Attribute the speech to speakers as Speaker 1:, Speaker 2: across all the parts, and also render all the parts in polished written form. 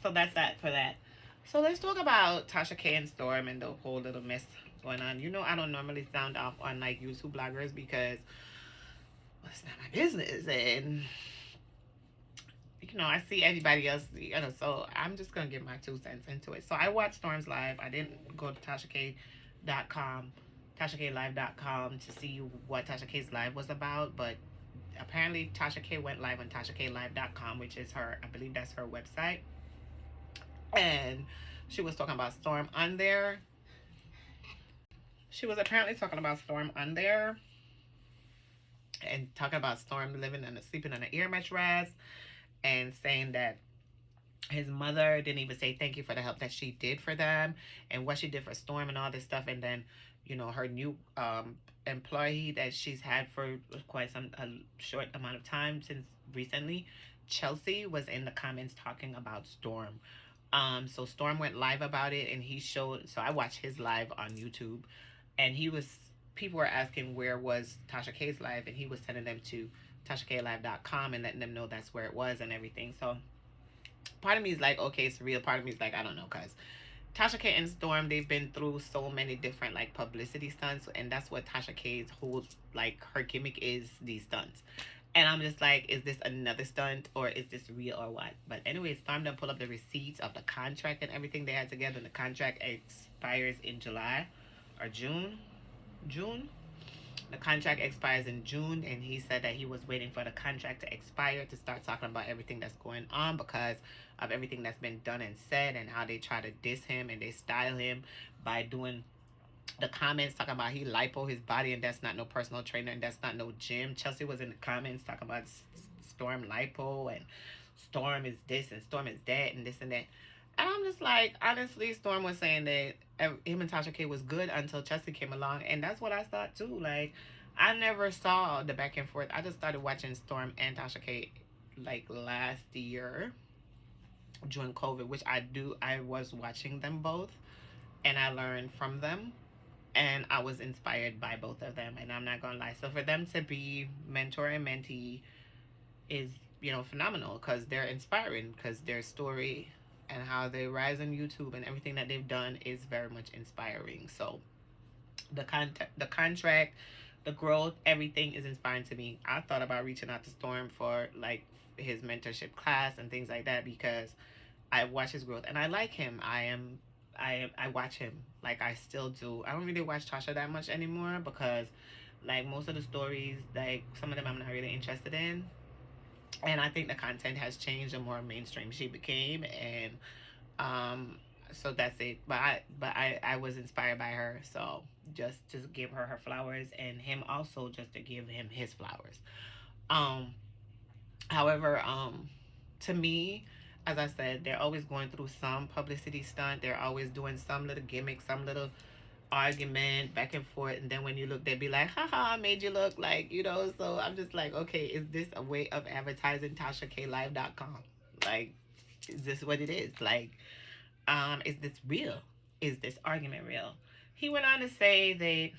Speaker 1: So that's that for that. So let's talk about Tasha K and Storm and the whole little mess going on. I don't normally sound off on like YouTube bloggers because well, it's not my business, and I see everybody else, so I'm just gonna give my 2 cents into it. So I watched Storm's live. I didn't go to TashaK.com, TashaKLive.com to see what Tasha K's live was about, but apparently Tasha K went live on TashaKLive.com, which is her, I believe that's her website. And she was talking about Storm on there. She was apparently talking about Storm on there and talking about Storm living and sleeping on an ear mattress and saying that his mother didn't even say thank you for the help that she did for them and what she did for Storm and all this stuff. And then, her new employee that she's had for quite a short amount of time since recently, Chelsea, was in the comments talking about Storm. So Storm went live about it, and he showed. So I watched his live on YouTube, and people were asking where was Tasha K's live, and he was sending them to TashaKLive.com and letting them know that's where it was and everything. So part of me is like, okay, it's real. Part of me is like, I don't know, cause Tasha K and Storm, they've been through so many different like publicity stunts, and that's what Tasha K's whole like her gimmick is, these stunts. And I'm just like, is this another stunt or is this real or what? But anyway, Storm done pull up the receipts of the contract and everything they had together. And the contract expires in July or June. June. The contract expires in June, and he said that he was waiting for the contract to expire to start talking about everything that's going on because of everything that's been done and said, and how they try to diss him and they style him by doing the comments talking about he lipo his body and that's not no personal trainer and that's not no gym. Chelsea was in the comments talking about Storm lipo and Storm is this and Storm is that and this and that. And I'm just like, honestly, Storm was saying that him and Tasha K was good until Chelsea came along, and that's what I thought too. Like, I never saw the back and forth. I just started watching Storm and Tasha K like last year during COVID, which I was watching them both, and I learned from them, and I was inspired by both of them, and I'm not gonna lie. So for them to be mentor and mentee is, phenomenal because they're inspiring, because their story and how they rise on YouTube and everything that they've done is very much inspiring. So the contract, the growth, everything is inspiring to me. I thought about reaching out to Storm for like his mentorship class and things like that because I watch his growth and I like him. I watch him, like I still do. I don't really watch Tasha that much anymore because like most of the stories, like some of them I'm not really interested in. And I think the content has changed, the more mainstream she became, and um so that's it. But I was inspired by her, so just to give her her flowers, and him also just to give him his flowers. um However, to me, as I said, they're always going through some publicity stunt. They're always doing some little gimmick, some little argument back and forth, and then when you look, they'd be like, haha, I made you look like, so I'm just like, okay, is this a way of advertising TashaKLive.com? Like, is this what it is? Like, is this real? Is this argument real? He went on to say that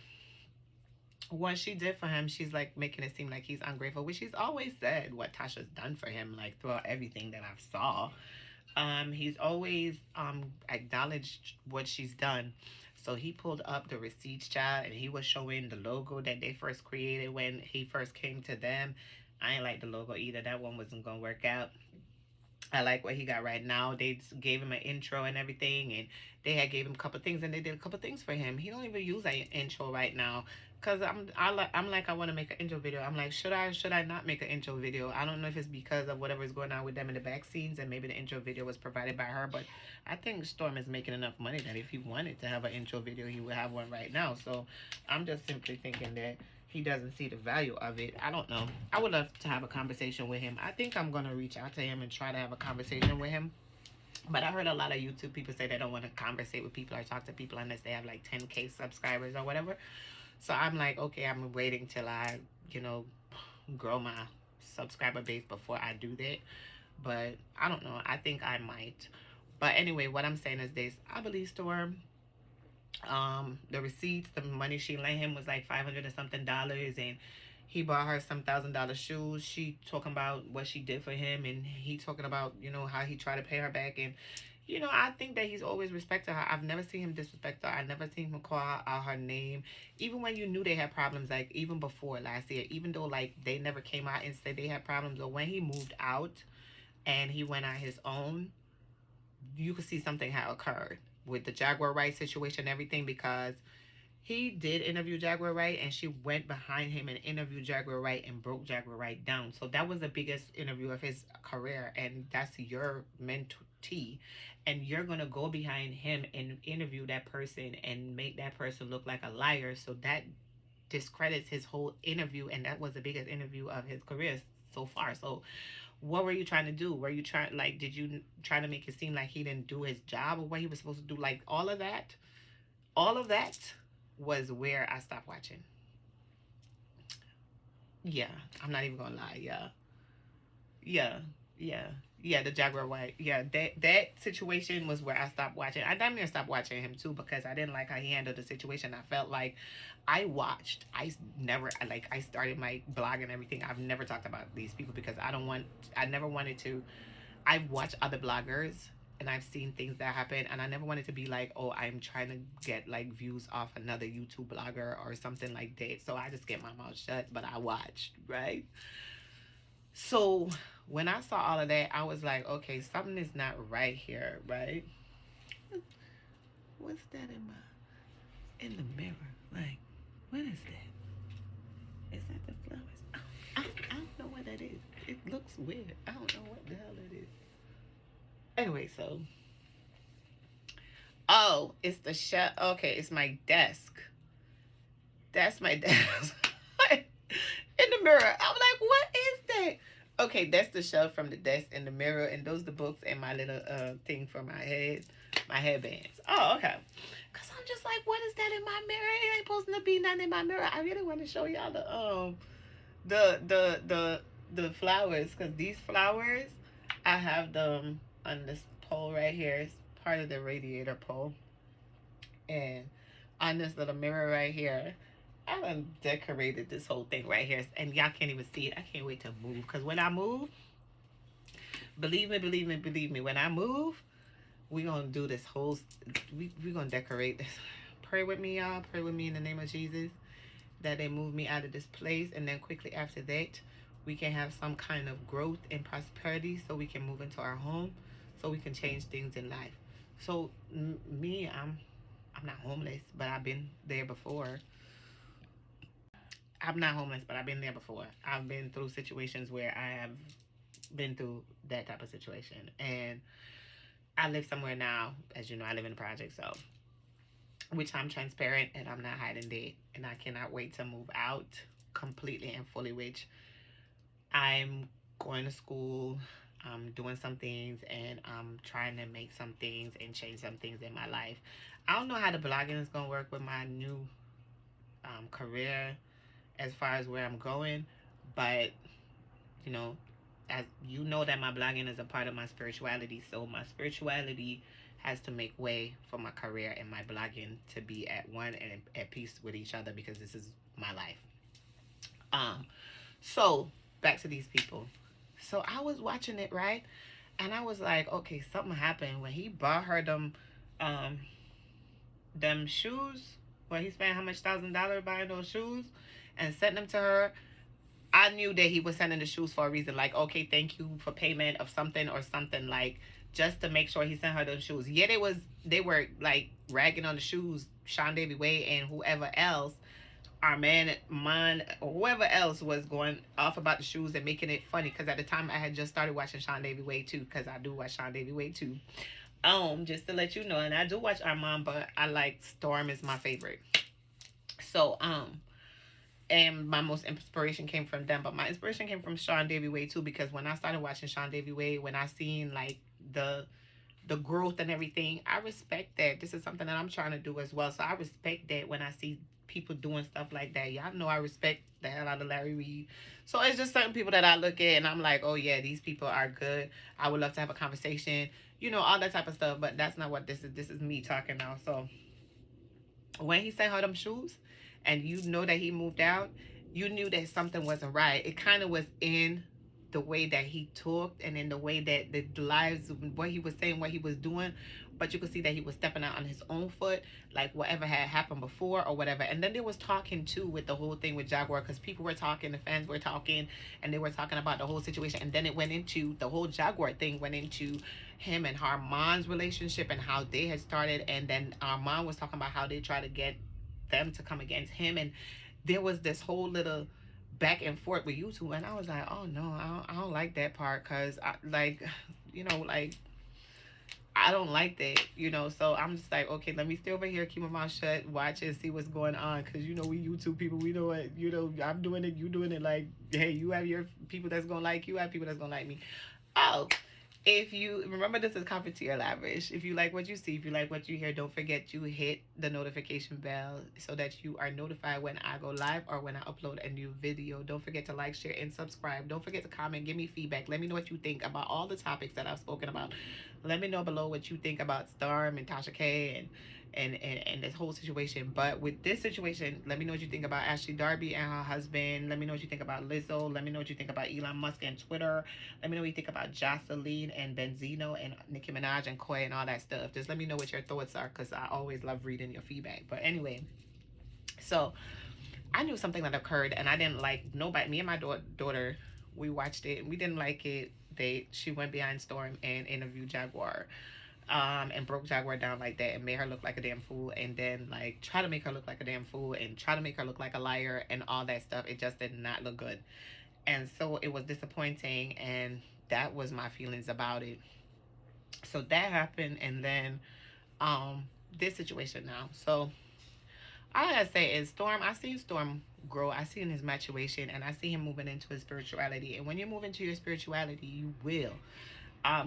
Speaker 1: what she did for him, she's like making it seem like he's ungrateful, which he's always said what Tasha's done for him, like throughout everything that I've saw. He's always acknowledged what she's done. So he pulled up the receipts, child, and he was showing the logo that they first created when he first came to them. I ain't like the logo either. That one wasn't gonna work out. I like what he got right now. They gave him an intro and everything, and they had gave him a couple things, and they did a couple things for him. He don't even use that intro right now, cause I'm like I want to make an intro video. I'm like, should I not make an intro video? I don't know if it's because of whatever's going on with them in the back scenes, and maybe the intro video was provided by her. But I think Storm is making enough money that if he wanted to have an intro video, he would have one right now. So I'm just simply thinking that he doesn't see the value of it. I don't know. I would love to have a conversation with him. I think I'm going to reach out to him and try to have a conversation with him. But I heard a lot of YouTube people say they don't want to conversate with people or talk to people unless they have like 10K subscribers or whatever. So I'm like, okay, I'm waiting till I, grow my subscriber base before I do that. But I don't know. I think I might. But anyway, what I'm saying is this. I believe Storm. The receipts, the money she lent him was like 500 or something dollars, and He bought her some $1,000 shoes. She talking about what she did for him, and he talking about, you know, how he tried to pay her back. And you know, I think that he's always respected her. I've never seen him disrespect her. I never seen him call out her name, even when you knew they had problems. Like even before last year, even though like they never came out and said they had problems, or when he moved out and he went on his own, you could see something had occurred with the Jaguar Wright situation and everything, because he did interview Jaguar Wright, and she went behind him and interviewed Jaguar Wright and broke Jaguar Wright down. So that was the biggest interview of his career, and that's your mentee. And you're going to go behind him and interview that person and make that person look like a liar. So that discredits his whole interview, and that was the biggest interview of his career so far. So what were you trying to do? Were you trying, like, did you try to make it seem like he didn't do his job or what he was supposed to do? Like all of that was where I stopped watching. Yeah, I'm not even gonna lie. Yeah, yeah, yeah, yeah. The Jaguar White. Yeah, that situation was where I stopped watching. I damn near stopped watching him too, because I didn't like how he handled the situation. I felt like I watched. I started my blog and everything. I've never talked about these people because I don't want. I never wanted to. I've watched other bloggers and I've seen things that happen, and I never wanted to be like, oh, I'm trying to get like views off another YouTube blogger or something like that. So I just get my mouth shut, but I watched, right? So when I saw all of that, I was like, okay, something is not right here, right? What's that in the mirror? Like, what is that? Is that the flowers? I don't know what that is. It looks weird. I don't know what the hell it is. Anyway, so oh, it's the shelf. Okay, it's my desk. That's my desk. In the mirror. I'm like, what is that? Okay, that's the shelf from the desk in the mirror, and those the books and my little thing for my head, my headbands. Oh, okay. Cause I'm just like, what is that in my mirror? It ain't supposed to be nothing in my mirror. I really want to show y'all the flowers, because these flowers, I have them on this pole right here. It's part of the radiator pole, and on this little mirror right here, I done decorated this whole thing right here, and y'all can't even see it. I can't wait to move, because when I move, believe me, believe me, believe me, when I move, we gonna do this whole. We gonna decorate this. Pray with me, y'all. Pray with me in the name of Jesus, that they move me out of this place, and then quickly after that, we can have some kind of growth and prosperity, so we can move into our home, so we can change things in life. So me, I'm not homeless, but I've been there before. I'm not homeless, but I've been there before. I've been through situations where I have been through that type of situation, and I live somewhere now. As you know, I live in a project, so which I'm transparent and I'm not hiding it, and I cannot wait to move out completely and fully. Which I'm going to school, I'm doing some things, and I'm trying to make some things and change some things in my life. I don't know how the blogging is going to work with my new career as far as where I'm going, but you know, as you know, that my blogging is a part of my spirituality, so my spirituality has to make way for my career and my blogging to be at one and at peace with each other, because this is my life. So back to these people. So I was watching it, right, and I was like, okay, something happened when he bought her um them shoes. When he spent how much $1,000 buying those shoes and sent them to her, I knew that he was sending the shoes for a reason. Like, okay, thank you for payment of something or something, like just to make sure he sent her those shoes. Yeah, they were like ragging on the shoes, Sean Davy Way and whoever else, our man, or whoever else was going off about the shoes and making it funny. Because at the time I had just started watching Sean Davy Way too, because I do watch Sean Davy Way too. Just to let you know, and I do watch Armand, but I like Storm is my favorite. So and my most inspiration came from them, but my inspiration came from Sean Davy Way too, because when I started watching Sean Davy Way, when I seen like the growth and everything, I respect that. This is something that I'm trying to do as well. So I respect that when I see people doing stuff like that. Y'all know I respect the hell out of Larry Reed. So it's just certain people that I look at and I'm like, oh yeah, these people are good. I would love to have a conversation, you know, all that type of stuff. But that's not what this is. This is me talking now. So when he sent her them shoes, and you know that he moved out, you knew that something wasn't right. It kind of was in the way that he talked and in the way that the lives, what he was saying, what he was doing. But you could see that he was stepping out on his own foot, like whatever had happened before or whatever. And then there was talking too with the whole thing with Jaguar, because people were talking, the fans were talking, and they were talking about the whole situation. And then it went into the whole Jaguar thing, went into him and Armand's relationship and how they had started. And then Armand was talking about how they tried to get them to come against him. And there was this whole little back and forth with you two, and I was like, oh no, I don't like that part, because I like, like, I don't like that, so I'm just like, okay, let me stay over here, keep my mouth shut, watch and see what's going on, because we YouTube people, we know it, I'm doing it, you doing it, like, hey, you have your people that's gonna like you, I have people that's gonna like me. Oh, if you remember, this is Cafeteria Labrish. If you like what you see, if you like what you hear, don't forget to hit the notification bell so that you are notified when I go live or when I upload a new video. Don't forget to like, share, and subscribe. Don't forget to comment, give me feedback. Let me know what you think about all the topics that I've spoken about. Let me know below what you think about Storm and Tasha K and this whole situation. But with this situation, let me know what you think about Ashley Darby and her husband. Let me know what you think about Lizzo. Let me know what you think about Elon Musk and Twitter. Let me know what you think about Jocelyn and Benzino and Nicki Minaj and Koi and all that stuff. Just let me know what your thoughts are, because I always love reading your feedback. But anyway, so I knew something that occurred and I didn't like nobody. Me and my daughter, we watched it and we didn't like it. She went behind Storm and interviewed Jaguar, and broke Jaguar down like that and made her look like a damn fool, and then like try to make her look like a damn fool and try to make her look like a liar and all that stuff. It just did not look good. And so it was disappointing, and that was my feelings about it. So that happened, and then this situation now. So all I gotta say is Storm, I seen Storm grow. I seen his maturation, and I see him moving into his spirituality. And when you move into your spirituality, you will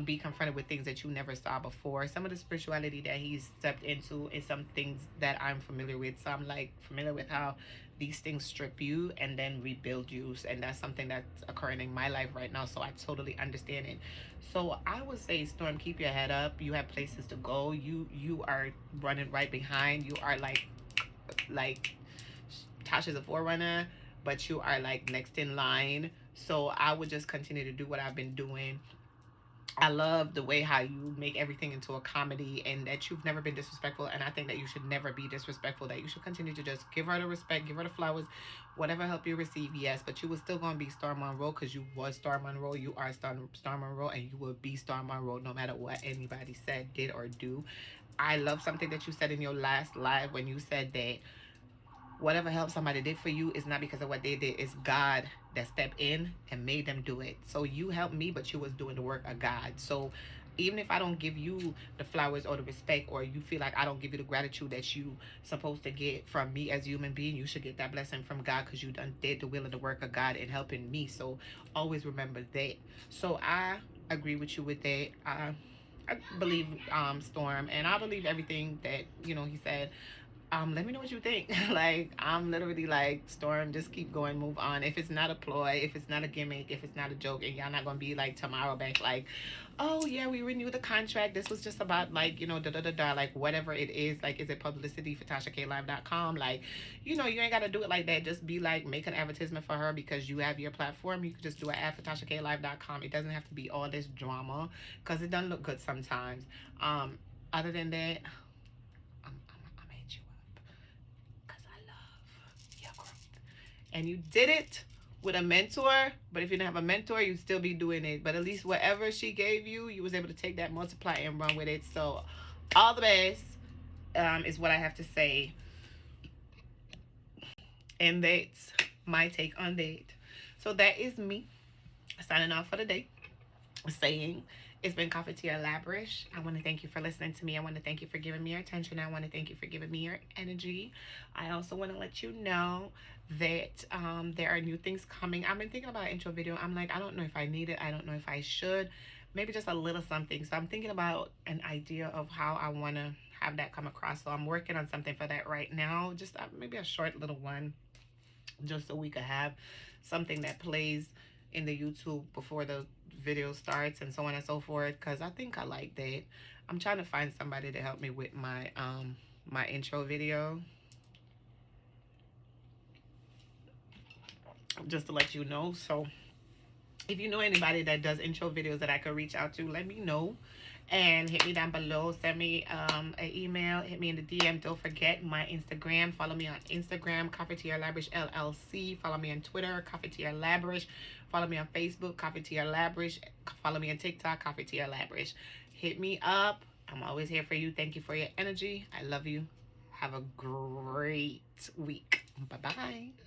Speaker 1: be confronted with things that you never saw before. Some of the spirituality that he's stepped into is some things that I'm familiar with. So I'm like familiar with how these things strip you and then rebuild you, and that's something that's occurring in my life right now. So I totally understand it. So I would say, Storm, keep your head up. You have places to go. You are running right behind. You are like Tasha's a forerunner, but you are like next in line. So I would just continue to do what I've been doing. I love the way how you make everything into a comedy, and that you've never been disrespectful. And I think that you should never be disrespectful, that you should continue to just give her the respect, give her the flowers, whatever help you receive, yes. But you were still going to be Star Monroe, because you was Star Monroe. You are Star Monroe, and you will be Star Monroe no matter what anybody said, did, or do. I love something that you said in your last live when you said that whatever help somebody did for you is not because of what they did. It's God that stepped in and made them do it. So you helped me, but you was doing the work of God. So even if I don't give you the flowers or the respect, or you feel like I don't give you the gratitude that you supposed to get from me as a human being, you should get that blessing from God, because you done did the will of the work of God in helping me. So always remember that. So I agree with you with that. I believe Storm, and I believe everything that he said. Let me know what you think. Like, I'm literally like, Storm, just keep going, move on. If it's not a ploy, if it's not a gimmick, if it's not a joke, and y'all not gonna be like tomorrow back like, oh yeah, we renewed the contract, this was just about like, da da da da, like whatever it is. Like, is it publicity for TashaKLive.com? Like, you ain't gotta do it like that. Just be like, make an advertisement for her because you have your platform. You could just do an ad for TashaKLive.com. It doesn't have to be all this drama, because it doesn't look good sometimes. Other than that, and you did it with a mentor. But if you didn't have a mentor, you'd still be doing it. But at least whatever she gave you, you was able to take that, multiply, and run with it. So all the best is what I have to say. And that's my take on that. So that is me signing off for the day, saying, it's been Cafeteria Labrish. I want to thank you for listening to me. I want to thank you for giving me your attention. I want to thank you for giving me your energy. I also want to let you know that there are new things coming. I've been thinking about an intro video. I'm like, I don't know if I need it. I don't know if I should. Maybe just a little something. So I'm thinking about an idea of how I want to have that come across. So I'm working on something for that right now. Just maybe a short little one, just so we could have something that plays in the YouTube before the video starts and so on and so forth, because I think I like that. I'm trying to find somebody to help me with my my intro video. just to let you know. So if you know anybody that does intro videos that I could reach out to, let me know. And hit me down below. Send me an email. Hit me in the DM. Don't forget my Instagram. Follow me on Instagram, Cafetiere Labrish LLC. Follow me on Twitter, Cafetiere Labrish. Follow me on Facebook, Cafetiere Labrish. Follow me on TikTok, Cafetiere Labrish. Hit me up. I'm always here for you. Thank you for your energy. I love you. Have a great week. Bye-bye.